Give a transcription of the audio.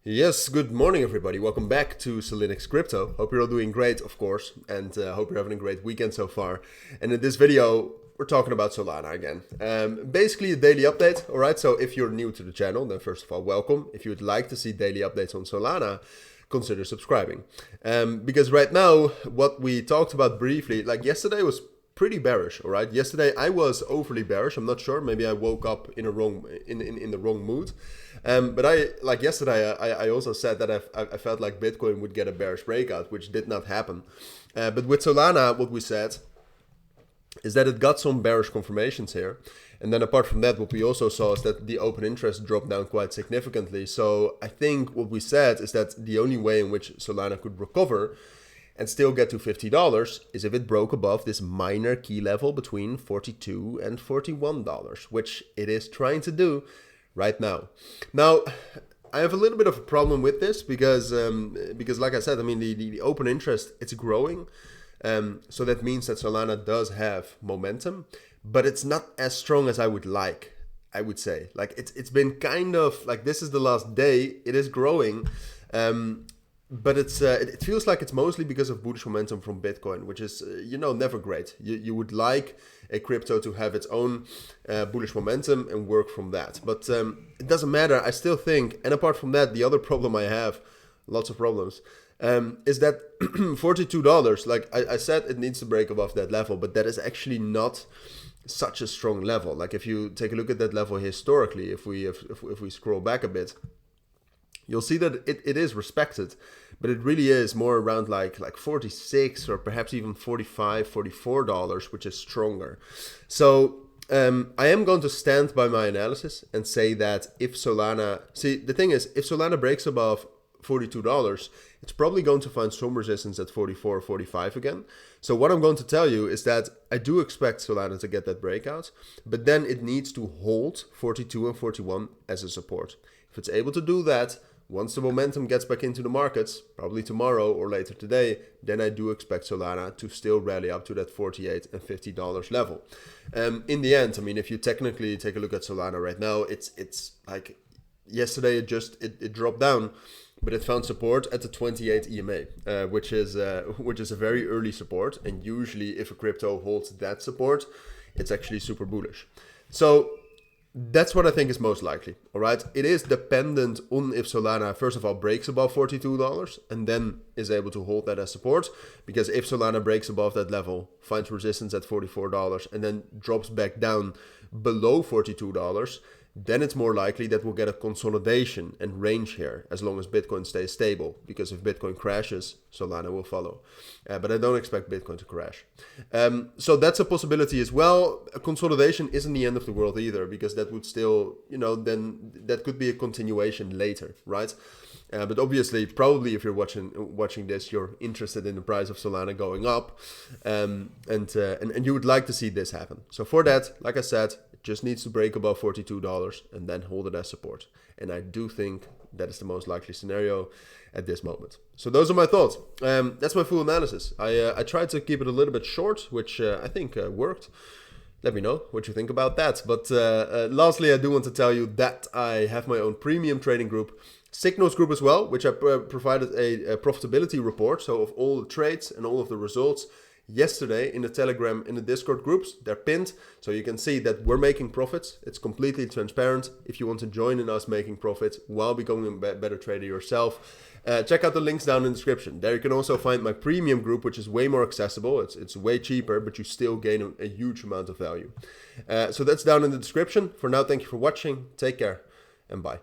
Yes, good morning everybody. Welcome back to Cilinix Crypto. Hope you're all doing great, of course, and hope you're having a great weekend so far. And in this video, we're talking about Solana again. Basically a daily update, all right? So if you're new to the channel, then first of all, welcome. If you would like to see daily updates on Solana, consider subscribing. Because right now, what we talked about briefly, like yesterday was pretty bearish, all right? Yesterday I was overly bearish. I'm not sure. Maybe I woke up in a in the wrong mood. But yesterday I also said that I felt like Bitcoin would get a bearish breakout, which did not happen. But with Solana, what we said is that it got some bearish confirmations here. And then apart from that, what we also saw is that the open interest dropped down quite significantly. So I think what we said is that the only way in which Solana could recover and still get to $50 is if it broke above this minor key level between $42 and $41, which it is trying to do right now. Now, I have a little bit of a problem with this because like I said, I mean, the open interest, it's growing. So that means that Solana does have momentum, but it's not as strong as I would like, I would say. Like it's been kind of like, this is the last day, it is growing. But it feels like it's mostly because of bullish momentum from Bitcoin, which is, never great. You would like a crypto to have its own bullish momentum and work from that. But it doesn't matter. I still think, and apart from that, the other problem I have, lots of problems, is that $42, like I said, it needs to break above that level, but that is actually not such a strong level. Like if you take a look at that level historically, if we scroll back a bit, you'll see that it is respected, but it really is more around like 46 or perhaps even $45, $44, which is stronger. So I am going to stand by my analysis and say that if Solana, the thing is, if Solana breaks above $42, it's probably going to find some resistance at 44 or 45 again. So what I'm going to tell you is that I do expect Solana to get that breakout, but then it needs to hold 42 and 41 as a support. If it's able to do that, once the momentum gets back into the markets, probably tomorrow or later today, then I do expect Solana to still rally up to that $48 and $50 level. In the end, I mean, if you technically take a look at Solana right now, it's like yesterday it dropped down, but it found support at the 28 EMA, which is a very early support. And usually, if a crypto holds that support, it's actually super bullish. So that's what I think is most likely, all right? It is dependent on if Solana, first of all, breaks above $42 and then is able to hold that as support. Because if Solana breaks above that level, finds resistance at $44 and then drops back down below $42, then it's more likely that we'll get a consolidation and range here as long as Bitcoin stays stable. Because if Bitcoin crashes, Solana will follow. But I don't expect Bitcoin to crash. So that's a possibility as well. A consolidation isn't the end of the world either, because that would still, then that could be a continuation later, right? But obviously, probably if you're watching this, you're interested in the price of Solana going up, and you would like to see this happen. So for that, like I said, it just needs to break above $42 and then hold it as support. And I do think that is the most likely scenario at this moment. So those are my thoughts. That's my full analysis. I tried to keep it a little bit short, which I think worked. Let me know what you think about that. But lastly, I do want to tell you that I have my own premium trading group, Signals group as well, which I provided a profitability report. So of all the trades and all of the results yesterday in the Telegram, in the Discord groups, they're pinned. So you can see that we're making profits. It's completely transparent. If you want to join in us making profits while becoming a better trader yourself, check out the links down in the description. There you can also find my premium group, which is way more accessible. It's way cheaper, but you still gain a huge amount of value. So that's down in the description. For now, thank you for watching. Take care and bye.